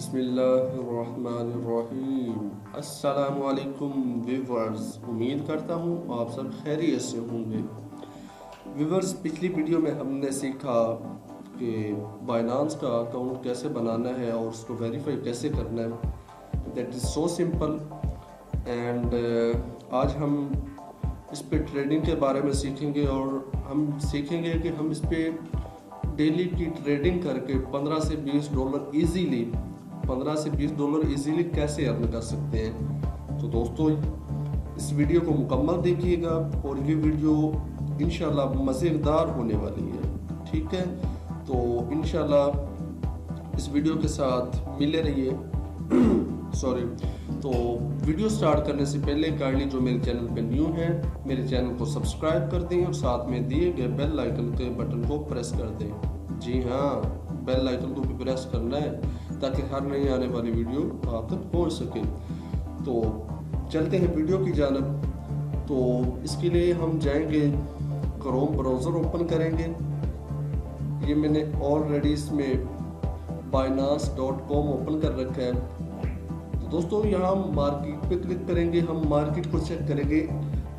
बिस्मिल्लाहिर्रहमानिर्रहीम। अस्सलामुअलैकुम व्यूअर्स, उम्मीद करता हूँ आप सब खैरियत से होंगे। व्यूअर्स, पिछली वीडियो में हमने सीखा कि बाइनांस का अकाउंट कैसे बनाना है और उसको वेरीफाई कैसे करना है। That is so simple. And आज हम इस पे ट्रेडिंग के बारे में सीखेंगे और हम सीखेंगे कि हम इस पे डेली की ट्रेडिंग करके 15 से 20 डॉलर इजीली कैसे अर्न कर सकते हैं। तो दोस्तों, इस वीडियो को मुकम्मल देखिएगा और ये वीडियो इंशाल्लाह मज़ेदार होने वाली है। ठीक है, तो इंशाल्लाह इस वीडियो के साथ मिले रहिए। तो वीडियो स्टार्ट करने से पहले काइंडली जो मेरे चैनल पे न्यू हैं, मेरे चैनल को सब्सक्राइब कर दें और साथ में दिए गए बेल आइकन के बटन को प्रेस कर दें। जी हाँ, बेल आइकन को भी प्रेस करना है ताकि हर नई आने वाली वीडियो आप तक पहुंच सके। तो चलते हैं वीडियो की जानब। तो इसके लिए हम जाएंगे, क्रोम ब्राउज़र ओपन करेंगे। ये मैंने ऑलरेडी इसमें binance.com ओपन कर रखा है। दोस्तों, यहाँ मार्केट पे क्लिक करेंगे। हम मार्केट को चेक करेंगे,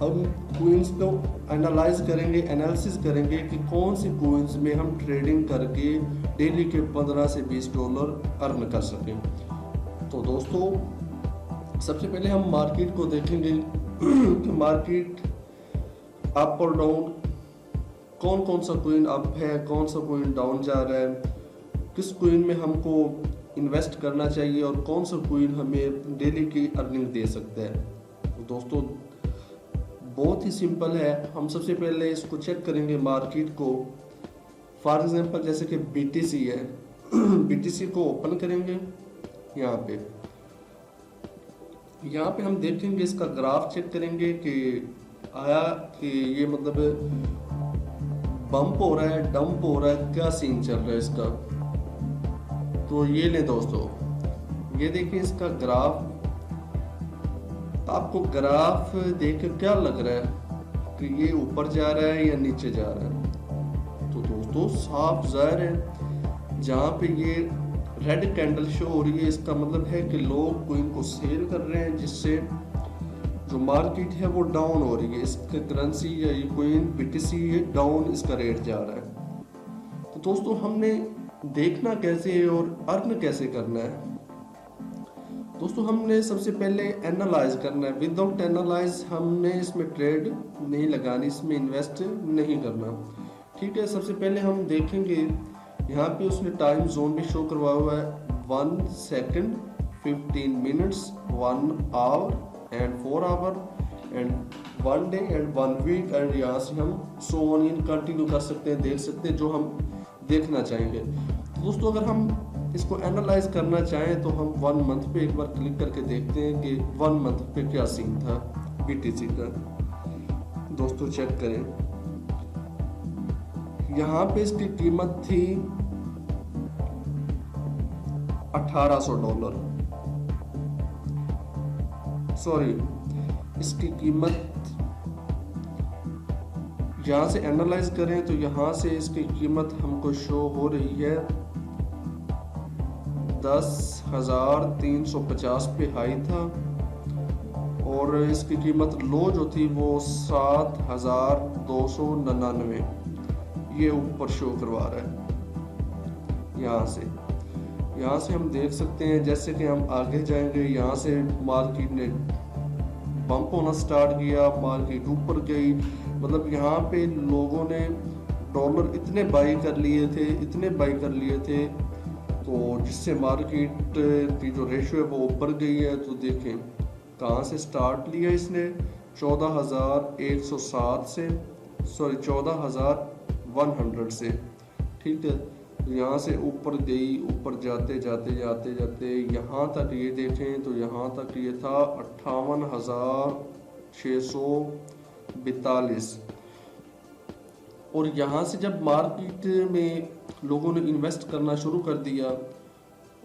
हम कोइंस को एनालिसिस करेंगे कि कौन सी कोइंस में हम ट्रेडिंग करके डेली के 15 से 20 डॉलर अर्न कर सकें। तो दोस्तों, सबसे पहले हम मार्केट को देखेंगे कि मार्केट अप और डाउन, कौन सा कोइन अप है, कौन सा कोइन डाउन जा रहा है, किस कोइन में हमको इन्वेस्ट करना चाहिए और कौन सा कोइन हमें डेली की अर्निंग दे सकता है। तो दोस्तों, बहुत ही सिंपल है। हम सबसे पहले इसको चेक करेंगे मार्केट को। फॉर एग्जांपल जैसे कि BTC है BTC को ओपन करेंगे। यहाँ पे हम देखेंगे, इसका ग्राफ चेक करेंगे कि आया कि ये मतलब बम्प हो रहा है, डंप हो रहा है, क्या सीन चल रहा है इसका। तो ये ले दोस्तों, ये देखिए इसका ग्राफ। आपको ग्राफ देख क्या लग रहा है कि ये ऊपर जा रहा है या नीचे जा रहा है। तो दोस्तों, साफ जाहिर है, जहाँ पे ये रेड कैंडल शो हो रही है, इसका मतलब है कि लोग कोइन को सेल कर रहे हैं, जिससे जो मार्केट है वो डाउन हो रही है। इसका करेंसी या ये कोइन BTC डाउन, इसका रेट जा रहा है। तो दोस्तों, हमने देखना कैसे है और अर्न कैसे करना है। दोस्तों, हमने सबसे पहले एनालाइज करना है। विदाउट एनालाइज हमने इसमें ट्रेड नहीं लगानी, इसमें इन्वेस्ट नहीं करना। ठीक है, सबसे पहले हम देखेंगे, यहाँ पे उसने टाइम जोन भी शो करवाया हुआ है। 1 second, 15 minutes, 1 hour and 4 hour and 1 day and 1 week. And यहाँ से हम सो ऑन इन कंटिन्यू कर सकते हैं, देख सकते हैं जो हम देखना चाहेंगे। तो दोस्तों, अगर हम इसको एनालाइज करना चाहें तो हम 1 मंथ पे एक बार क्लिक करके देखते हैं कि 1 मंथ पे क्या सीन था BTC का। दोस्तों, चेक करें, यहाँ पे इसकी कीमत थी $1800। सॉरी, इसकी कीमत यहाँ से एनालाइज करें तो यहाँ से इसकी कीमत हमको शो हो रही है 10,350 पे हाई था और इसकी कीमत लो जो थी वो 7,299 ये ऊपर शो करवा रहा है। यहाँ से हम देख सकते हैं, जैसे कि हम आगे जाएंगे, यहाँ से मार्केट ने बम्प होना स्टार्ट किया, मार्केट ऊपर गई। मतलब यहाँ पे लोगों ने डॉलर इतने बाई कर लिए थे तो जिससे मार्केट की जो रेशियो है वो ऊपर गई है। तो देखें कहाँ से स्टार्ट लिया इसने, 14,107 से, सॉरी 14,100 से। ठीक है, तो यहाँ से ऊपर गई, ऊपर जाते यहाँ तक ये देखें तो यहाँ तक ये था 58,642। और यहाँ से जब मार्केट में लोगों ने इन्वेस्ट करना शुरू कर दिया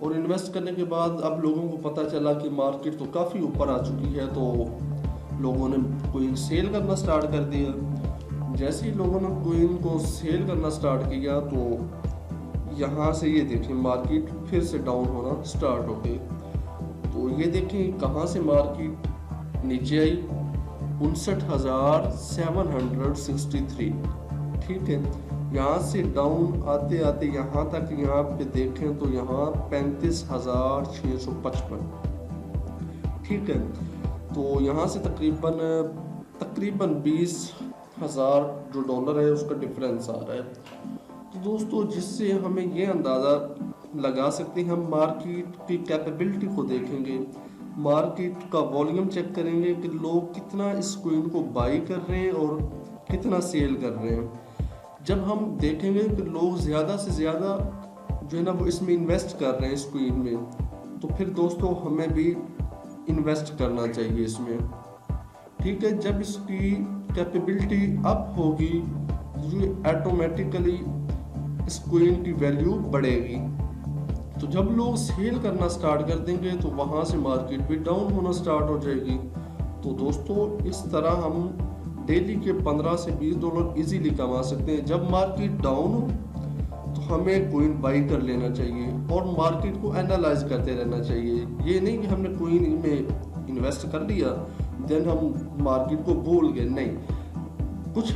और इन्वेस्ट करने के बाद अब लोगों को पता चला कि मार्केट तो काफ़ी ऊपर आ चुकी है, तो लोगों ने कोइन सेल करना स्टार्ट कर दिया। जैसे ही लोगों ने कोइन को सेल करना स्टार्ट किया तो यहाँ से ये देखें मार्केट फिर से डाउन होना स्टार्ट हो गई। तो ये देखें कहाँ से मार्केट नीचे आई, 59,763। ठीक है, यहाँ से डाउन आते आते यहाँ तक, यहाँ पे देखें तो यहाँ 35,655। ठीक है, तो यहाँ से तकरीबन 20,000 जो डॉलर है उसका डिफरेंस आ रहा है। तो दोस्तों जिससे हमें ये अंदाज़ा लगा सकते हैं, हम मार्केट की कैपेबिलिटी को देखेंगे, मार्केट का वॉल्यूम चेक करेंगे कि लोग कितना इस कॉइन को बाई कर रहे हैं और कितना सेल कर रहे हैं। जब हम देखेंगे कि लोग ज़्यादा से ज़्यादा जो है ना वो इसमें इन्वेस्ट कर रहे हैं इस कॉइन में, तो फिर दोस्तों हमें भी इन्वेस्ट करना चाहिए इसमें। ठीक है, जब इसकी कैपेबिलिटी अप होगी ये ऑटोमेटिकली इस कॉइन की वैल्यू बढ़ेगी। तो जब लोग सेल करना स्टार्ट कर देंगे तो वहाँ से मार्केट भी डाउन होना स्टार्ट हो जाएगी। तो दोस्तों इस तरह हम डेली के 15 से 20 डॉलर इजीली कमा सकते हैं। जब मार्केट डाउन हो तो हमें कॉइन बाई कर लेना चाहिए और मार्केट को एनालाइज करते रहना चाहिए। ये नहीं कि हमने कॉइन में इन्वेस्ट कर लिया देन हम मार्केट को भूल गए, नहीं। कुछ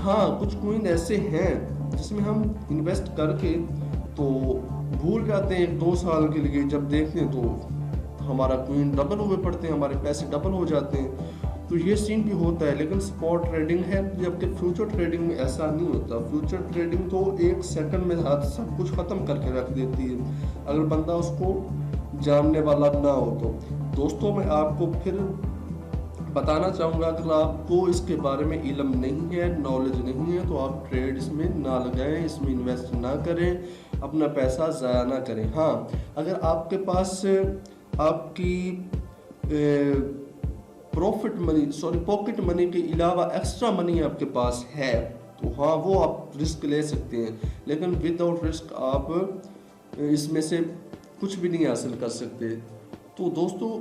कॉइन ऐसे हैं जिसमें हम इन्वेस्ट करके तो भूल जाते हैं 1-2 साल के लिए, जब देखते हैं तो हमारा कॉइन डबल हुए पड़ते हैं, हमारे पैसे डबल हो जाते हैं। तो ये सीन भी होता है, लेकिन स्पॉट ट्रेडिंग है, जबकि फ्यूचर ट्रेडिंग में ऐसा नहीं होता। फ्यूचर ट्रेडिंग तो 1 सेकंड में हाथ सब कुछ ख़त्म करके रख देती है अगर बंदा उसको जानने वाला ना हो तो। दोस्तों मैं आपको फिर बताना चाहूँगा, अगर आपको इसके बारे में इल्म नहीं है, नॉलेज नहीं है, तो आप ट्रेड इसमें ना लगाएं, इसमें इन्वेस्ट ना करें, अपना पैसा ज़ाया ना करें। हाँ, अगर आपके पास आपकी पॉकेट मनी के अलावा एक्स्ट्रा मनी आपके पास है तो हाँ वो आप रिस्क ले सकते हैं, लेकिन विदाउट रिस्क आप इसमें से कुछ भी नहीं हासिल कर सकते। तो दोस्तों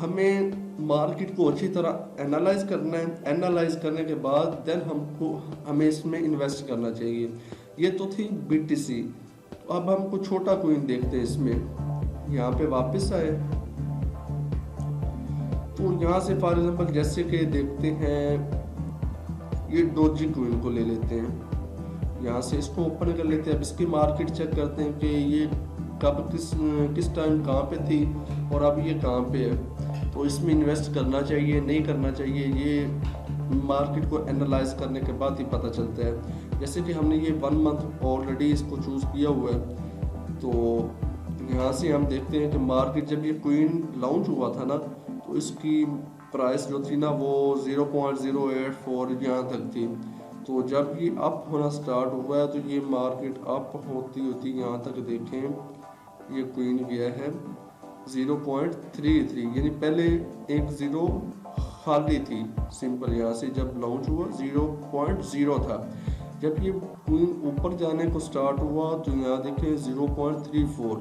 हमें मार्केट को अच्छी तरह एनालाइज करना है, एनालाइज करने के बाद देन हमें इसमें इन्वेस्ट करना चाहिए। ये तो थी BTC। अब हम कुछ छोटा कॉइन देखते हैं इसमें। यहाँ पे वापस आए तो यहाँ से फॉर एग्जांपल जैसे कि देखते हैं ये डोजी कॉइन को ले लेते हैं, यहाँ से इसको ओपन कर लेते हैं। अब इसकी मार्केट चेक करते हैं कि ये कब किस टाइम कहाँ पे थी और अब ये कहाँ पे है। तो इसमें इन्वेस्ट करना चाहिए नहीं करना चाहिए, ये मार्केट को एनालाइज करने के बाद ही पता चलता है। जैसे कि हमने ये 1 मंथ ऑलरेडी इसको चूज़ किया हुआ है, तो यहाँ से हम देखते हैं कि मार्केट जब ये कॉइन लॉन्च हुआ था ना तो इसकी प्राइस जो थी ना वो 0.084 यहाँ तक थी। तो जब ये अप होना स्टार्ट हुआ है तो ये मार्केट अप होती होती यहाँ तक देखें ये कॉइन गया है 0.33, यानी पहले एक ज़ीरो खाली थी सिंपल। यहाँ से जब लॉन्च हुआ 0.0 था, जब ये कॉइन ऊपर जाने को स्टार्ट हुआ तो यहाँ देखें 0.34,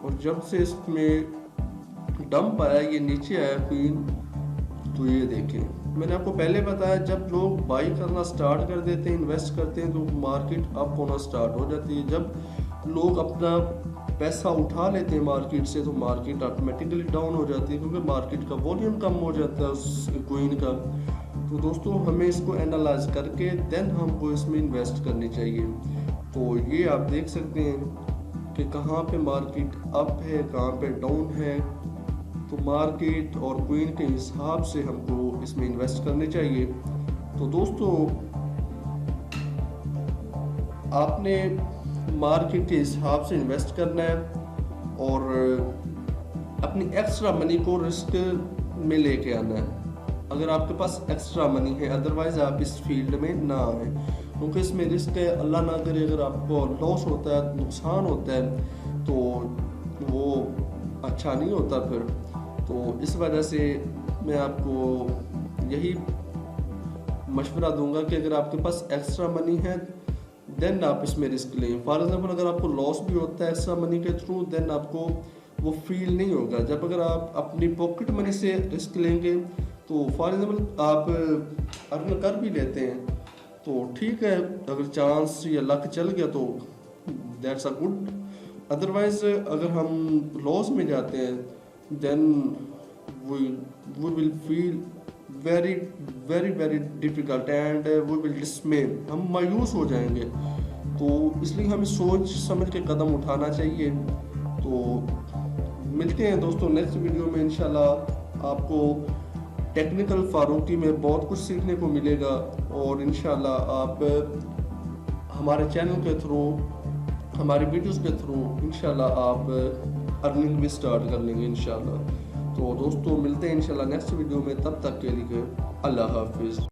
और जब से इसमें डंप आया ये नीचे आया कॉइन, तो ये देखें मैंने आपको पहले बताया जब लोग बाई करना स्टार्ट कर देते हैं, इन्वेस्ट करते हैं, तो मार्केट अप होना स्टार्ट हो जाती है। जब लोग अपना पैसा उठा लेते हैं मार्केट से तो मार्केट ऑटोमेटिकली डाउन हो जाती है, क्योंकि मार्केट का वॉल्यूम कम हो जाता है उस कॉइन का। तो दोस्तों हमें इसको एनालाइज करके देन हमको इसमें इन्वेस्ट करनी चाहिए। तो ये आप देख सकते हैं कि कहाँ पे मार्केट अप है कहाँ पे डाउन है, तो मार्केट और कॉइन के हिसाब से हमको इसमें इन्वेस्ट करने चाहिए। तो दोस्तों आपने मार्केट के हिसाब से इन्वेस्ट करना है और अपनी एक्स्ट्रा मनी को रिस्क में लेके आना है अगर आपके पास एक्स्ट्रा मनी है, अदरवाइज आप इस फील्ड में ना आए, क्योंकि इसमें रिस्क है। अल्लाह ना करे अगर आपको लॉस होता है, नुकसान होता है, तो वो अच्छा नहीं होता फिर। तो इस वजह से मैं आपको यही मशवरा दूंगा कि अगर आपके पास एक्स्ट्रा मनी है देन आप इसमें रिस्क लें। फॉर एग्जांपल अगर आपको लॉस भी होता है एक्स्ट्रा मनी के थ्रू, देन आपको वो फील नहीं होगा। जब अगर आप अपनी पॉकेट मनी से रिस्क लेंगे तो फॉर एग्जांपल आप अर्न कर भी लेते हैं तो ठीक है, अगर चांस या लक चल गया तो दैट्स अ गुड, अदरवाइज अगर हम लॉस में जाते हैं then we will feel very very very difficult and we will dismay, हम मायूस हो जाएंगे। तो इसलिए हमें सोच समझ के कदम उठाना चाहिए। तो मिलते हैं दोस्तों नेक्स्ट वीडियो में इंशाल्लाह। आपको टेक्निकल फारूकी में बहुत कुछ सीखने को मिलेगा और इंशाल्लाह आप हमारे चैनल के थ्रू, हमारे वीडियोस के थ्रू इंशाल्लाह आप अर्निंग भी स्टार्ट कर लेंगे इंशाल्लाह। तो दोस्तों मिलते हैं इंशाल्लाह नेक्स्ट वीडियो में, तब तक के लिए अल्लाह हाफिज़।